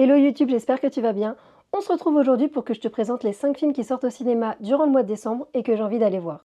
Hello YouTube, j'espère que tu vas bien. On se retrouve aujourd'hui pour que je te présente les 5 films qui sortent au cinéma durant le mois de décembre et que j'ai envie d'aller voir.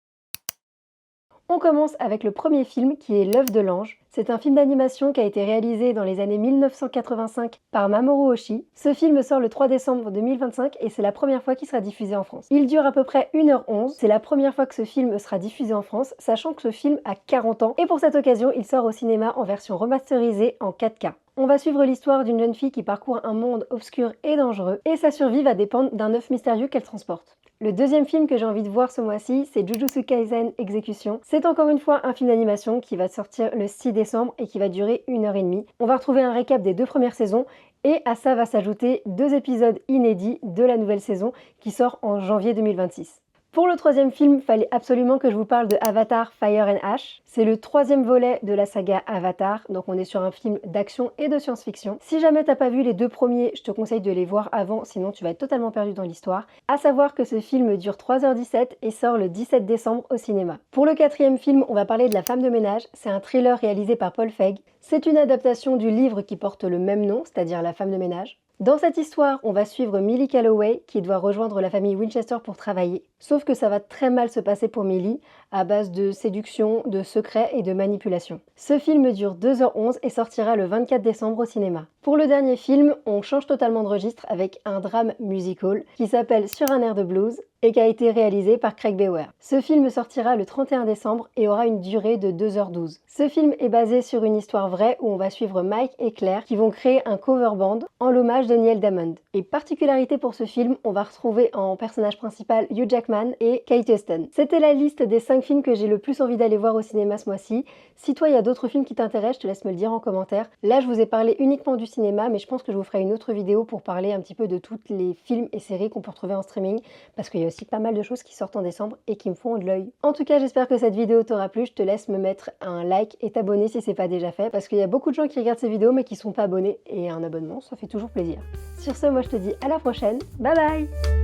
On commence avec le premier film qui est L'œuf de l'ange. C'est un film d'animation qui a été réalisé dans les années 1985 par Mamoru Oshii. Ce film sort le 3 décembre 2025 et c'est la première fois qu'il sera diffusé en France. Il dure à peu près 1h11. C'est la première fois que ce film sera diffusé en France, sachant que ce film a 40 ans et pour cette occasion, il sort au cinéma en version remasterisée en 4K. On va suivre l'histoire d'une jeune fille qui parcourt un monde obscur et dangereux et sa survie va dépendre d'un œuf mystérieux qu'elle transporte. Le deuxième film que j'ai envie de voir ce mois-ci, c'est Jujutsu Kaisen Exécution. C'est encore une fois un film d'animation qui va sortir le 6 décembre et qui va durer 1h30. On va retrouver un récap des 2 premières saisons et à ça va s'ajouter 2 épisodes inédits de la nouvelle saison qui sort en janvier 2026. Pour le troisième film, il fallait absolument que je vous parle de Avatar Fire and Ash. C'est le 3e volet de la saga Avatar, donc on est sur un film d'action et de science-fiction. Si jamais t'as pas vu les 2 premiers, je te conseille de les voir avant, sinon tu vas être totalement perdu dans l'histoire. À savoir que ce film dure 3h17 et sort le 17 décembre au cinéma. Pour le 4e film, on va parler de La femme de ménage. C'est un thriller réalisé par Paul Feig. C'est une adaptation du livre qui porte le même nom, c'est-à-dire La femme de ménage. Dans cette histoire, on va suivre Millie Calloway qui doit rejoindre la famille Winchester pour travailler. Sauf que ça va très mal se passer pour Millie, à base de séduction, de secrets et de manipulation. Ce film dure 2h11 et sortira le 24 décembre au cinéma. Pour le dernier film, on change totalement de registre avec un drame musical qui s'appelle Sur un air de blues et qui a été réalisé par Craig Brewer. Ce film sortira le 31 décembre et aura une durée de 2h12. Ce film est basé sur une histoire vraie où on va suivre Mike et Claire qui vont créer un cover band en l'hommage de Neil Diamond. Et particularité pour ce film, on va retrouver en personnage principal Hugh Jackman et Kate Huston. C'était la liste des 5 films que j'ai le plus envie d'aller voir au cinéma ce mois-ci. Si toi il y a d'autres films qui t'intéressent, je te laisse me le dire en commentaire. Là je vous ai parlé uniquement du cinéma, mais je pense que je vous ferai une autre vidéo pour parler un petit peu de tous les films et séries qu'on peut retrouver en streaming, parce qu'il y a aussi pas mal de choses qui sortent en décembre et qui me font de l'œil. En tout cas, j'espère que cette vidéo t'aura plu. Je te laisse me mettre un like et t'abonner si c'est pas déjà fait, parce qu'il y a beaucoup de gens qui regardent ces vidéos mais qui sont pas abonnés, et un abonnement ça fait toujours plaisir. Sur ce, moi je te dis à la prochaine, bye bye.